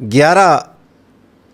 11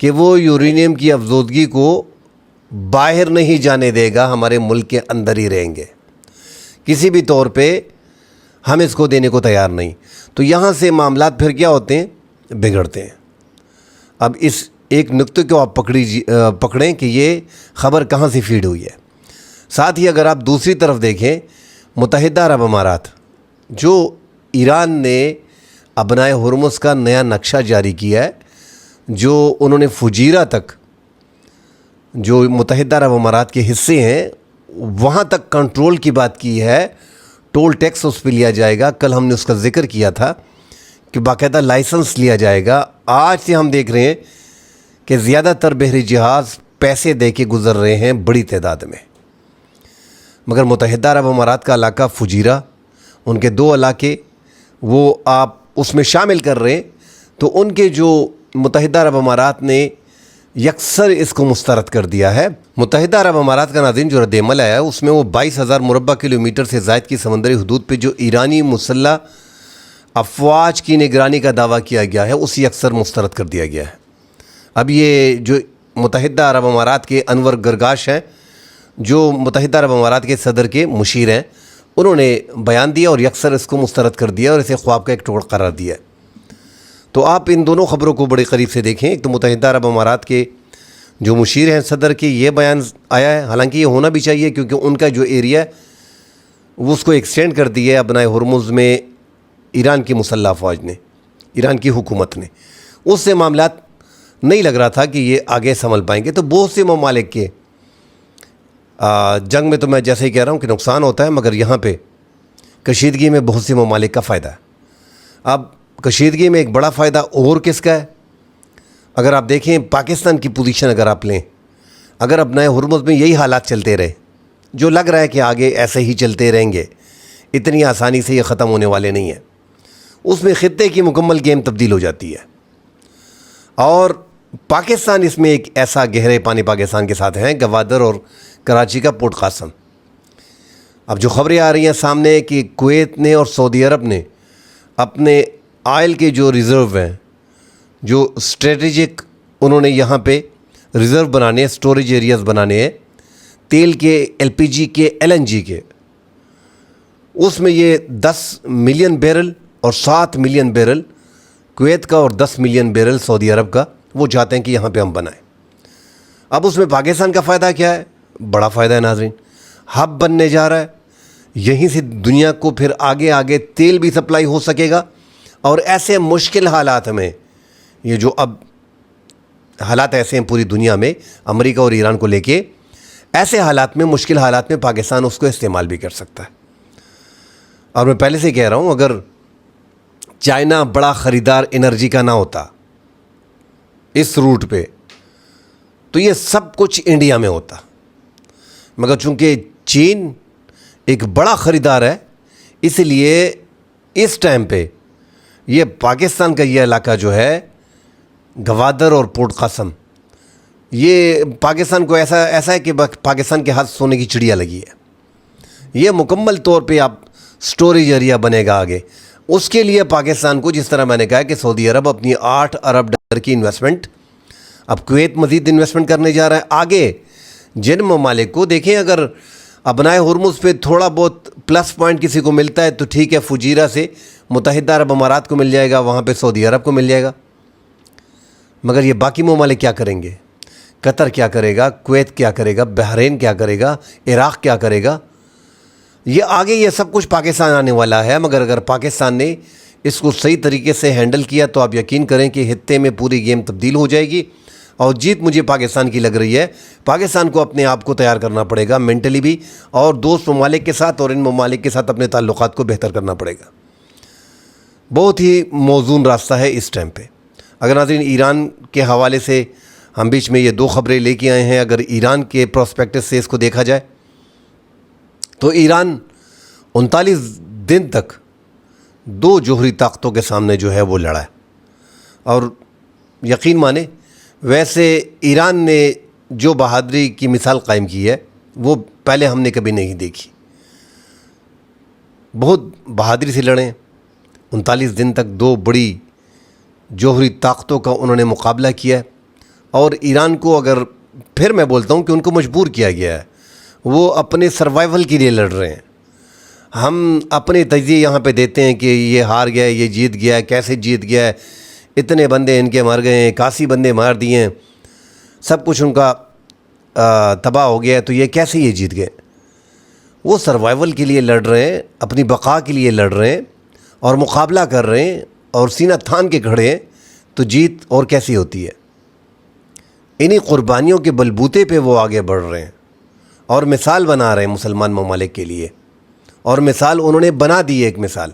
کہ وہ یورینیم کی افزودگی کو باہر نہیں جانے دے گا, ہمارے ملک کے اندر ہی رہیں گے, کسی بھی طور پہ ہم اس کو دینے کو تیار نہیں. تو یہاں سے معاملات پھر کیا ہوتے ہیں, بگڑتے ہیں. اب اس ایک نقطے کو آپ پکڑیں کہ یہ خبر کہاں سے فیڈ ہوئی ہے. ساتھ ہی اگر آپ دوسری طرف دیکھیں, متحدہ عرب امارات, جو ایران نے ابنائے ہرمز کا نیا نقشہ جاری کیا ہے, جو انہوں نے فجیرہ تک, جو متحدہ عرب امارات کے حصے ہیں, وہاں تک کنٹرول کی بات کی ہے. ٹول ٹیکس اس پہ لیا جائے گا. کل ہم نے اس کا ذکر کیا تھا کہ باقاعدہ لائسنس لیا جائے گا. آج سے ہم دیکھ رہے ہیں کہ زیادہ تر بحری جہاز پیسے دے کے گزر رہے ہیں بڑی تعداد میں. مگر متحدہ عرب امارات کا علاقہ فجیرہ, ان کے 2 علاقے وہ آپ اس میں شامل کر رہے ہیں, تو ان کے جو متحدہ عرب امارات نے یکسر اس کو مسترد کر دیا ہے. متحدہ عرب امارات کا ناظرین جو رد عمل آیا ہے, اس میں وہ 22,000 مربع کلومیٹر سے زائد کی سمندری حدود پہ جو ایرانی مسلح افواج کی نگرانی کا دعویٰ کیا گیا ہے, اسی اکثر مسترد کر دیا گیا ہے. اب یہ جو متحدہ عرب امارات کے انور گرگاش ہیں, جو متحدہ عرب امارات کے صدر کے مشیر ہیں, انہوں نے بیان دیا اور یکسر اس کو مسترد کر دیا اور اسے خواب کا ایک ٹکڑا قرار دیا. تو آپ ان دونوں خبروں کو بڑے قریب سے دیکھیں. ایک تو متحدہ عرب امارات کے جو مشیر ہیں صدر کے, یہ بیان آیا ہے, حالانکہ یہ ہونا بھی چاہیے کیونکہ ان کا جو ایریا ہے وہ اس کو ایکسٹینڈ کر دیا ہے ابنائے ہرمز میں ایران کی مسلح افواج نے, ایران کی حکومت نے. اس سے معاملات نہیں لگ رہا تھا کہ یہ آگے سنبھل پائیں گے. تو بہت سے ممالک کے جنگ میں تو میں جیسے ہی کہہ رہا ہوں کہ نقصان ہوتا ہے, مگر یہاں پہ کشیدگی میں بہت سے ممالک کا فائدہ ہے. اب کشیدگی میں ایک بڑا فائدہ اور کس کا ہے؟ اگر آپ دیکھیں پاکستان کی پوزیشن اگر آپ لیں, اگر ابنائے ہرمز میں یہی حالات چلتے رہے, جو لگ رہا ہے کہ آگے ایسے ہی چلتے رہیں گے, اتنی آسانی سے یہ ختم ہونے والے نہیں ہیں, اس میں خطے کی مکمل گیم تبدیل ہو جاتی ہے. اور پاکستان اس میں ایک ایسا گہرے پانی پاکستان کے ساتھ ہیں, گوادر اور کراچی کا پورٹ قاسم. اب جو خبریں آ رہی ہیں سامنے کہ کویت نے اور سعودی عرب نے اپنے آئل کے جو ریزرو ہیں, جو اسٹریٹجک انہوں نے یہاں پہ ریزرو بنانے ہیں, سٹوریج ایریاز بنانے ہیں تیل کے, LPG کے, LNG کے, اس میں یہ 10 ملین بیرل اور 7 ملین بیرل کویت کا اور 10 ملین بیرل سعودی عرب کا, وہ چاہتے ہیں کہ یہاں پہ ہم بنائیں. اب اس میں پاکستان کا فائدہ کیا ہے؟ بڑا فائدہ ہے ناظرین. ہب بننے جا رہا ہے, یہیں سے دنیا کو پھر آگے تیل بھی سپلائی ہو سکے گا. اور ایسے مشکل حالات میں, یہ جو اب حالات ایسے ہیں پوری دنیا میں امریکہ اور ایران کو لے کے, ایسے حالات میں, مشکل حالات میں پاکستان اس کو استعمال بھی کر سکتا ہے. اور میں پہلے سے کہہ رہا ہوں, اگر چائنا بڑا خریدار انرجی کا نہ ہوتا اس روٹ پہ, تو یہ سب کچھ انڈیا میں ہوتا. مگر چونکہ چین ایک بڑا خریدار ہے, اس لیے اس ٹائم پہ یہ پاکستان کا یہ علاقہ جو ہے گوادر اور پورٹ قاسم, یہ پاکستان کو ایسا ہے کہ پاکستان کے ہاتھ سونے کی چڑیا لگی ہے. یہ مکمل طور پہ آپ سٹوریج ایریا بنے گا آگے. اس کے لیے پاکستان کو, جس طرح میں نے کہا کہ سعودی عرب اپنی $8 ارب کی انویسٹمنٹ, اب کویت مزید انویسٹمنٹ کرنے جا رہا ہے. آگے جن ممالک کو دیکھیں, اگر ابنائے ہرمز پہ تھوڑا بہت پلس پوائنٹ کسی کو ملتا ہے تو ٹھیک ہے, فجیرہ سے متحدہ عرب امارات کو مل جائے گا, وہاں پہ سعودی عرب کو مل جائے گا. مگر یہ باقی ممالک کیا کریں گے؟ قطر کیا کرے گا, کویت کیا کرے گا, بحرین کیا کرے گا, عراق کیا کرے گا؟ یہ آگے یہ سب کچھ پاکستان آنے والا ہے. مگر اگر پاکستان نے اس کو صحیح طریقے سے ہینڈل کیا تو آپ یقین کریں کہ خطے میں پوری گیم تبدیل ہو جائے گی. اور جیت مجھے پاکستان کی لگ رہی ہے. پاکستان کو اپنے آپ کو تیار کرنا پڑے گا مینٹلی بھی, اور دوست ممالک کے ساتھ اور ان ممالک کے ساتھ اپنے تعلقات کو بہتر کرنا پڑے گا. بہت ہی موزون راستہ ہے اس ٹائم پہ. اگر ناظرین ایران کے حوالے سے ہم بیچ میں یہ 2 خبریں لے کے آئے ہیں, اگر ایران کے پروسپیکٹس سے اس کو دیکھا جائے تو ایران 39 دن تک 2 جوہری طاقتوں کے سامنے جو ہے وہ لڑا ہے. اور یقین مانیں, ویسے ایران نے جو بہادری کی مثال قائم کی ہے وہ پہلے ہم نے کبھی نہیں دیکھی. بہت بہادری سے لڑیں, 39 دن تک 2 بڑی جوہری طاقتوں کا انہوں نے مقابلہ کیا ہے. اور ایران کو اگر پھر میں بولتا ہوں کہ ان کو مجبور کیا گیا ہے، وہ اپنے سروائیول کے لیے لڑ رہے ہیں۔ ہم اپنے تجزیے یہاں پہ دیتے ہیں کہ یہ ہار گیا ہے، یہ جیت گیا ہے، کیسے جیت گیا ہے، اتنے بندے ان کے مر گئے ہیں، 81 بندے مار دیے ہیں، سب کچھ ان کا تباہ ہو گیا ہے، تو یہ کیسے یہ جیت گئے؟ وہ سروائیول کے لیے لڑ رہے ہیں، اپنی بقا کے لیے لڑ رہے ہیں اور مقابلہ کر رہے ہیں اور سینہ تھان کے کھڑے ہیں، تو جیت اور کیسی ہوتی ہے؟ انہی قربانیوں کے بلبوتے پہ وہ آگے بڑھ رہے ہیں اور مثال بنا رہے ہیں مسلمان ممالک کے لیے، اور مثال انہوں نے بنا دی ہے ایک مثال۔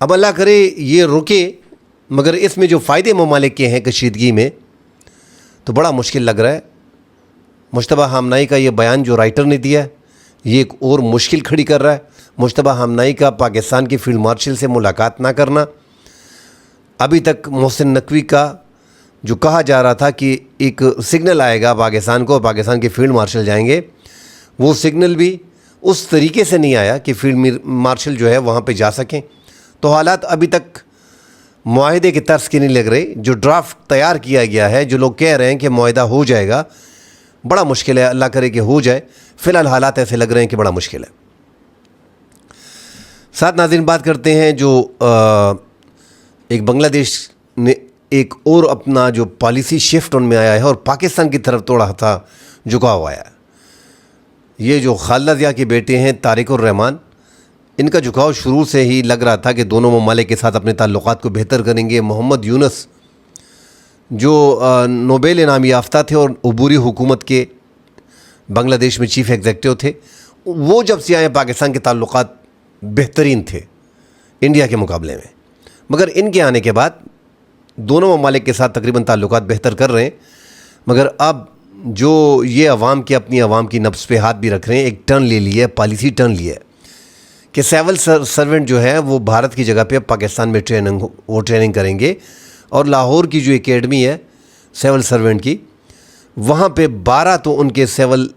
اب اللہ کرے یہ رکے، مگر اس میں جو فائدے ممالک کے ہیں کشیدگی میں، تو بڑا مشکل لگ رہا ہے۔ مجتبیٰ ہامنائی کا یہ بیان جو رائٹر نے دیا ہے، یہ ایک اور مشکل کھڑی کر رہا ہے۔ مجتبیٰ ہامنائی کا پاکستان کے فیلڈ مارشل سے ملاقات نہ کرنا، ابھی تک محسن نقوی کا جو کہا جا رہا تھا کہ ایک سگنل آئے گا پاکستان کو، پاکستان کے فیلڈ مارشل جائیں گے، وہ سگنل بھی اس طریقے سے نہیں آیا کہ فیلڈ مارشل جو ہے وہاں پہ جا سکیں۔ تو حالات ابھی تک معاہدے کے طرز کے نہیں لگ رہے۔ جو ڈرافٹ تیار کیا گیا ہے، جو لوگ کہہ رہے ہیں کہ معاہدہ ہو جائے گا، بڑا مشکل ہے، اللہ کرے کہ ہو جائے۔ فی الحال حالات ایسے لگ رہے ہیں کہ بڑا مشکل ہے۔ ساتھ ناظرین بات کرتے ہیں جو ایک بنگلہ دیش نے ایک اور اپنا جو پالیسی شفٹ ان میں آیا ہے اور پاکستان کی طرف تھوڑا تھا جھکاؤ آیا ہے۔ یہ جو خالدہ ضیاء کے بیٹے ہیں طارق الرحمان، ان کا جھکاؤ شروع سے ہی لگ رہا تھا کہ دونوں ممالک کے ساتھ اپنے تعلقات کو بہتر کریں گے۔ محمد یونس جو نوبیل انعام یافتہ تھے اور عبوری حکومت کے بنگلہ دیش میں چیف ایگزیکٹو تھے، وہ جب سے آئے پاکستان کے تعلقات بہترین تھے انڈیا کے مقابلے میں، مگر ان کے آنے کے بعد دونوں ممالک کے ساتھ تقریباً تعلقات بہتر کر رہے ہیں۔ مگر اب جو یہ عوام کی اپنی عوام کی نبض پہ ہاتھ بھی رکھ رہے ہیں، ایک ٹرن لے لی ہے، پالیسی ٹرن لی ہے کہ سیول سرونٹ جو ہے وہ بھارت کی جگہ پہ پاکستان میں ٹریننگ کریں گے، اور لاہور کی جو اکیڈمی ہے سیول سرونٹ کی، وہاں پہ 12 تو ان کے سیول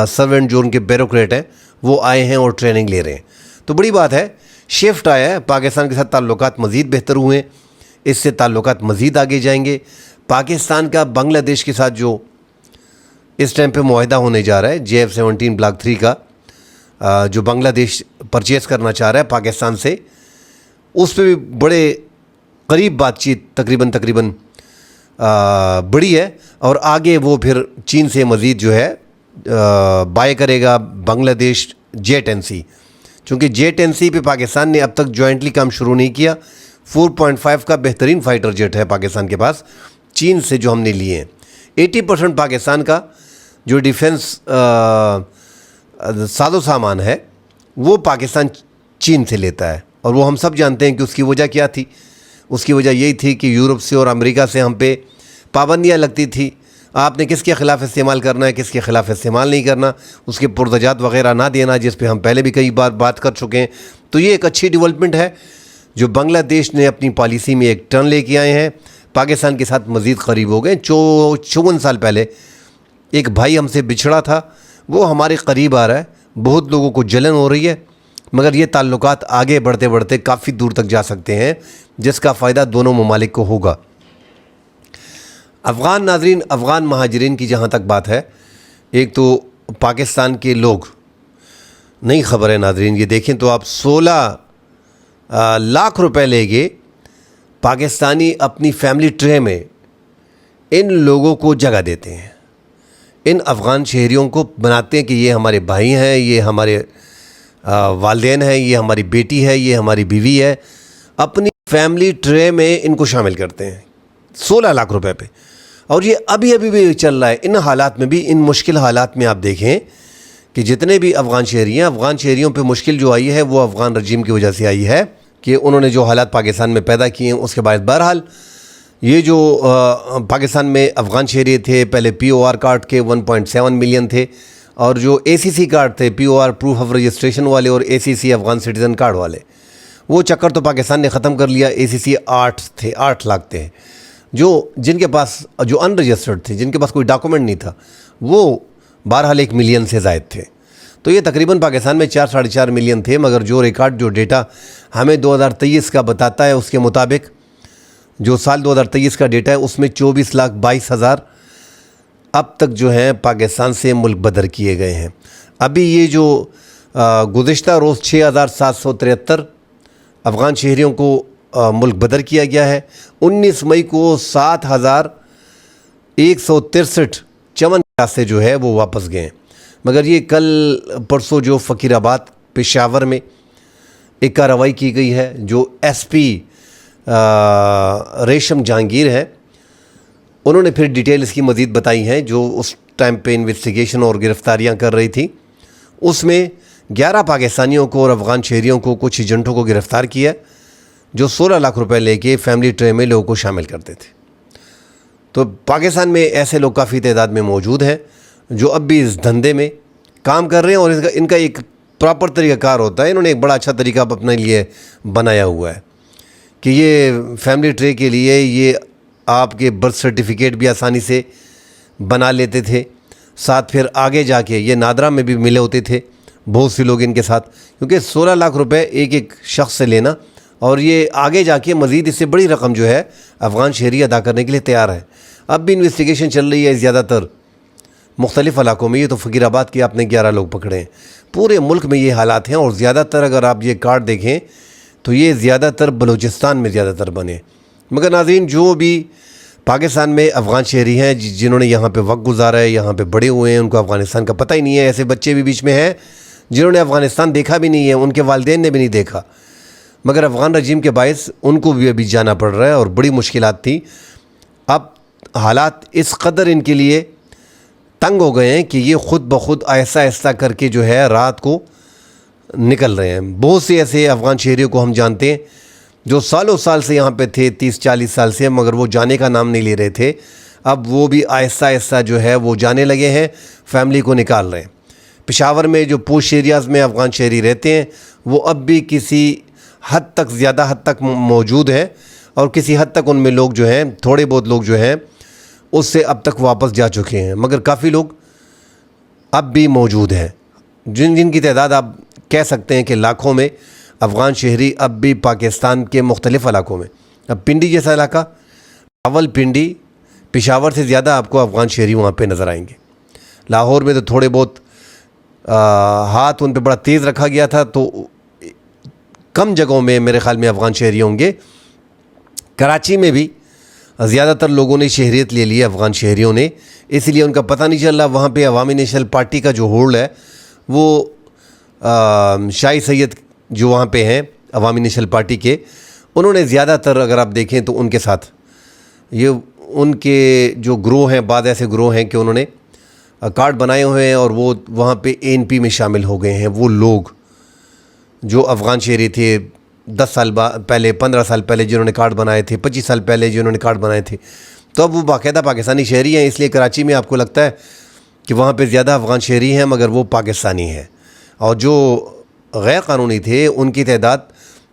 سرونٹ جو ان کے بیوروکریٹ ہیں وہ آئے ہیں اور ٹریننگ لے رہے ہیں۔ تو بڑی بات ہے، شفٹ آیا ہے، پاکستان کے ساتھ تعلقات مزید بہتر ہوئے ہیں، اس سے تعلقات مزید آگے جائیں گے۔ پاکستان کا بنگلہ دیش کے ساتھ جو اس ٹائم پہ معاہدہ ہونے جا رہا ہے JF-17 بلاک 3 کا، جو بنگلہ دیش پرچیز کرنا چاہ رہا ہے پاکستان سے، اس پہ بھی بڑے قریب بات چیت تقریباً بڑی ہے، اور آگے وہ پھر چین سے مزید جو ہے بائے کرے گا بنگلہ دیش J-10C، چونکہ J-10C پہ پاکستان نے اب تک جوائنٹلی کام شروع نہیں کیا۔ 4.5 کا بہترین فائٹر جیٹ ہے پاکستان کے پاس چین سے جو ہم نے لیے ہیں۔ 80% پاکستان کا جو ڈیفنس ساز و سامان ہے وہ پاکستان چین سے لیتا ہے، اور وہ ہم سب جانتے ہیں کہ اس کی وجہ کیا تھی۔ اس کی وجہ یہی تھی کہ یورپ سے اور امریکہ سے ہم پہ پابندیاں لگتی تھی، آپ نے کس کے خلاف استعمال کرنا ہے، کس کے خلاف استعمال نہیں کرنا، اس کے پرزجات وغیرہ نہ دینا، جس پہ ہم پہلے بھی کئی بار بات کر چکے ہیں۔ تو یہ ایک اچھی ڈیولپمنٹ ہے جو بنگلہ دیش نے اپنی پالیسی میں ایک ٹرن لے کے آئے ہیں، پاکستان کے ساتھ مزید قریب ہو گئے۔ 54 سال پہلے ایک بھائی ہم سے بچھڑا تھا، وہ ہمارے قریب آ رہا ہے، بہت لوگوں کو جلن ہو رہی ہے، مگر یہ تعلقات آگے بڑھتے بڑھتے کافی دور تک جا سکتے ہیں، جس کا فائدہ دونوں ممالک کو ہوگا۔ افغان ناظرین، افغان مہاجرین کی جہاں تک بات ہے، ایک تو پاکستان کے لوگ، نئی خبر ہے ناظرین، یہ دیکھیں تو آپ 16 لاکھ روپے لے گے پاکستانی اپنی فیملی ٹرے میں ان لوگوں کو جگہ دیتے ہیں، ان افغان شہریوں کو بناتے ہیں کہ یہ ہمارے بھائی ہیں، یہ ہمارے والدین ہیں، یہ ہماری بیٹی ہے، یہ ہماری بیوی ہے، اپنی فیملی ٹرے میں ان کو شامل کرتے ہیں 16 لاکھ روپے پہ۔ اور یہ ابھی بھی چل رہا ہے۔ ان حالات میں بھی، ان مشکل حالات میں آپ دیکھیں کہ جتنے بھی افغان شہری ہیں، افغان شہریوں پہ مشکل جو آئی ہے وہ افغان رجیم کی وجہ سے آئی ہے کہ انہوں نے جو حالات پاکستان میں پیدا کیے ہیں اس کے باعث۔ بہرحال یہ جو پاکستان میں افغان شہری تھے، پہلے POR کارڈ کے 1.7 ملین تھے، اور جو ACC کارڈ تھے، POR پروف آف رجسٹریشن والے اور ACC افغان سٹیزن کارڈ والے، وہ چکر تو پاکستان نے ختم کر لیا۔ ACC 8 لاکھ تھے، جن کے پاس جو ان رجسٹرڈ تھے، جن کے پاس کوئی ڈاکومنٹ نہیں تھا، وہ بہرحال 1 ملین سے زائد تھے۔ تو یہ تقریباً پاکستان میں 4-4.5 ملین تھے، مگر جو ریکارڈ جو ڈیٹا ہمیں 2023 کا بتاتا ہے اس کے مطابق جو سال 2023 کا ڈیٹا ہے اس میں 24,22,000 اب تک جو ہیں پاکستان سے ملک بدر کیے گئے ہیں۔ ابھی یہ جو گزشتہ روز 6,773 افغان شہریوں کو ملک بدر کیا گیا ہے۔ 19 مئی کو 7,163 چمن راستے جو ہے وہ واپس گئے ہیں، مگر یہ کل پرسوں جو فقیر آباد پشاور میں ایک کارروائی کی گئی ہے، جو ایس پی ریشم جہانگیر ہیں انہوں نے پھر ڈیٹیل اس کی مزید بتائی ہیں، جو اس ٹائم پہ انویسٹیگیشن اور گرفتاریاں کر رہی تھی، اس میں 11 پاکستانیوں کو اور افغان شہریوں کو کچھ ایجنٹوں کو گرفتار کیا جو 16 لاکھ روپے لے کے فیملی ٹرے میں لوگوں کو شامل کرتے تھے۔ تو پاکستان میں ایسے لوگ کافی تعداد میں موجود ہیں جو اب بھی اس دھندے میں کام کر رہے ہیں، اور ان کا ایک پراپر طریقہ کار ہوتا ہے۔ انہوں نے ایک بڑا اچھا طریقہ اپنے لیے بنایا ہوا ہے کہ یہ فیملی ٹرے کے لیے یہ آپ کے برتھ سرٹیفکیٹ بھی آسانی سے بنا لیتے تھے، ساتھ پھر آگے جا کے یہ نادرا میں بھی ملے ہوتے تھے بہت سے لوگ ان کے ساتھ، کیونکہ 16 لاکھ روپے ایک شخص سے لینا، اور یہ آگے جا کے مزید اس سے بڑی رقم جو ہے افغان شہری ادا کرنے کے لیے تیار ہے۔ اب بھی انویسٹیگیشن چل رہی ہے زیادہ تر مختلف علاقوں میں۔ یہ تو فقیر آباد کے آپ نے 11 لوگ پکڑے ہیں، پورے ملک میں یہ حالات ہیں، اور زیادہ تر اگر آپ یہ کارڈ دیکھیں تو یہ زیادہ تر بلوچستان میں زیادہ تر بنے۔ مگر ناظرین، جو بھی پاکستان میں افغان شہری ہیں جنہوں نے یہاں پہ وقت گزارا ہے، یہاں پہ بڑے ہوئے ہیں، ان کو افغانستان کا پتہ ہی نہیں ہے، ایسے بچے بھی بیچ میں ہیں جنہوں نے افغانستان دیکھا بھی نہیں ہے، ان کے والدین نے بھی نہیں دیکھا، مگر افغان رجیم کے باعث ان کو بھی ابھی جانا پڑ رہا ہے، اور بڑی مشکلات تھی۔ اب حالات اس قدر ان کے لیے تنگ ہو گئے ہیں کہ یہ خود بخود آہستہ آہستہ کر کے جو ہے رات کو نکل رہے ہیں۔ بہت سے ایسے افغان شہریوں کو ہم جانتے ہیں جو سالوں سال سے یہاں پہ تھے، 30-40 سال سے، مگر وہ جانے کا نام نہیں لے رہے تھے، اب وہ بھی آہستہ آہستہ جو ہے وہ جانے لگے ہیں، فیملی کو نکال رہے ہیں۔ پشاور میں جو پوش ایریاز میں افغان شہری رہتے ہیں وہ اب بھی کسی حد تک، زیادہ حد تک موجود ہیں، اور کسی حد تک ان میں لوگ جو ہیں، تھوڑے بہت لوگ جو ہیں اس سے اب تک واپس جا چکے ہیں، مگر کافی لوگ اب بھی موجود ہیں، جن کی تعداد آپ کہہ سکتے ہیں کہ لاکھوں میں افغان شہری اب بھی پاکستان کے مختلف علاقوں میں۔ اب پنڈی جیسا علاقہ، اول پنڈی، پشاور سے زیادہ آپ کو افغان شہری وہاں پہ نظر آئیں گے۔ لاہور میں تو تھوڑے بہت ہاتھ ان پہ بڑا تیز رکھا گیا تھا، تو کم جگہوں میں میرے خیال میں افغان شہری ہوں گے۔ کراچی میں بھی زیادہ تر لوگوں نے شہریت لے لی ہے، افغان شہریوں نے، اس لیے ان کا پتہ نہیں چل رہا۔ وہاں پہ عوامی نیشنل پارٹی کا جو ہولڈ ہے وہ شاہی سید جو وہاں پہ ہیں عوامی نیشنل پارٹی کے، انہوں نے زیادہ تر اگر آپ دیکھیں تو ان کے ساتھ یہ ان کے جو گروہ ہیں، بعض ایسے گروہ ہیں کہ انہوں نے کارڈ بنائے ہوئے ہیں، اور وہ وہاں پہ ANP میں شامل ہو گئے ہیں۔ وہ لوگ جو افغان شہری تھے 10 سال پہلے، 15 سال پہلے جنہوں نے کارڈ بنائے تھے، 25 سال پہلے جنہوں نے کارڈ بنائے تھے، تو اب وہ باقاعدہ پاکستانی شہری ہیں۔ اس لیے کراچی میں آپ کو لگتا ہے کہ وہاں پہ زیادہ افغان شہری ہیں، مگر وہ پاکستانی ہیں، اور جو غیر قانونی تھے ان کی تعداد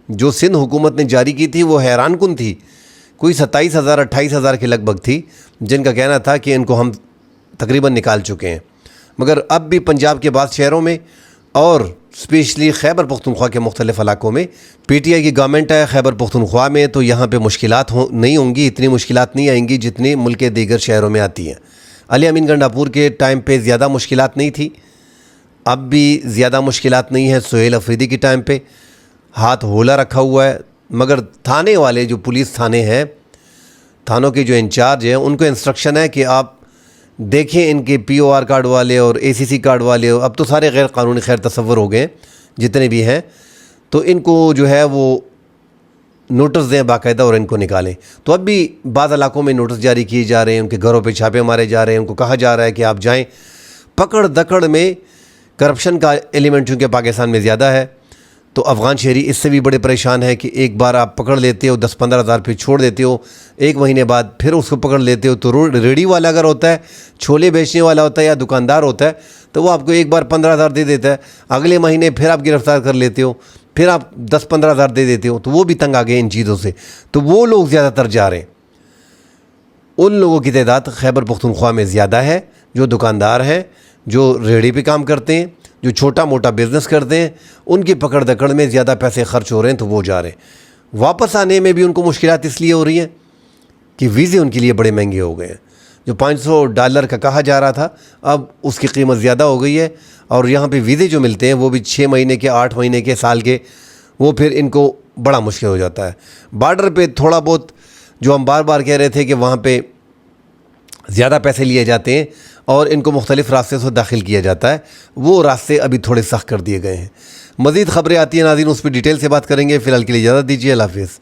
جو سندھ حکومت نے جاری کی تھی وہ حیران کن تھی، کوئی 27,000 28,000 کے لگ بھگ تھی، جن کا کہنا تھا کہ ان کو ہم تقریباً نکال چکے ہیں۔ مگر اب بھی پنجاب کے بعض شہروں میں اور اسپیشلی خیبر پختونخوا کے مختلف علاقوں میں PTI کی گورنمنٹ ہے خیبر پختونخوا میں، تو یہاں پہ مشکلات نہیں ہوں گی، اتنی مشکلات نہیں آئیں گی جتنی ملک کے دیگر شہروں میں آتی ہیں۔ علی امین گنڈاپور کے ٹائم پہ زیادہ مشکلات نہیں تھی، اب بھی زیادہ مشکلات نہیں ہیں۔ سہیل افریدی کی ٹائم پہ ہاتھ ہولا رکھا ہوا ہے، مگر تھانے والے جو پولیس تھانے ہیں، تھانوں کے جو انچارج ہیں، ان کو انسٹرکشن ہے کہ آپ دیکھیں ان کے POR کارڈ والے اور ACC کارڈ والے، اب تو سارے غیر قانونی خیر تصور ہو گئے جتنے بھی ہیں، تو ان کو جو ہے وہ نوٹس دیں باقاعدہ اور ان کو نکالیں۔ تو اب بھی بعض علاقوں میں نوٹس جاری کیے جا رہے ہیں، ان کے گھروں پہ چھاپے مارے جا رہے ہیں، ان کو کہا جا رہا ہے کہ آپ جائیں۔ پکڑ دکڑ میں کرپشن کا ایلیمنٹ چونکہ پاکستان میں زیادہ ہے، تو افغان شہری اس سے بھی بڑے پریشان ہیں کہ ایک بار آپ پکڑ لیتے ہو 10-15 ہزار پہ چھوڑ دیتے ہو، ایک مہینے بعد پھر اس کو پکڑ لیتے ہو، تو ریڑھی والا اگر ہوتا ہے، چھولے بیچنے والا ہوتا ہے یا دکاندار ہوتا ہے، تو وہ آپ کو ایک بار 15,000 دے دیتا ہے، اگلے مہینے پھر آپ گرفتار کر لیتے ہو، پھر آپ 10-15 ہزار دے دیتے ہو، تو وہ بھی تنگ آ گئے ان چیزوں سے۔ تو وہ لوگ زیادہ تر جا رہے ہیں، ان لوگوں کی تعداد خیبر پختونخوا میں زیادہ ہے، جو دکاندار ہیں، جو ریڑھی پہ کام کرتے ہیں، جو چھوٹا موٹا بزنس کرتے ہیں، ان کی پکڑ دکڑ میں زیادہ پیسے خرچ ہو رہے ہیں، تو وہ جا رہے ہیں۔ واپس آنے میں بھی ان کو مشکلات اس لیے ہو رہی ہیں کہ ویزے ان کے لیے بڑے مہنگے ہو گئے ہیں. جو $500 کا کہا جا رہا تھا اب اس کی قیمت زیادہ ہو گئی ہے, اور یہاں پہ ویزے جو ملتے ہیں وہ بھی 6 مہینے کے, 8 مہینے کے, سال کے, وہ پھر ان کو بڑا مشکل ہو جاتا ہے. بارڈر پہ تھوڑا بہت جو ہم بار بار کہہ رہے تھے کہ وہاں پہ زیادہ پیسے لیے جاتے ہیں اور ان کو مختلف راستے سے داخل کیا جاتا ہے, وہ راستے ابھی تھوڑے سخت کر دیے گئے ہیں. مزید خبریں آتی ہیں ناظرین, اس پہ ڈیٹیل سے بات کریں گے. فی الحال کے لیے اجازت دیجیے, اللہ حافظ.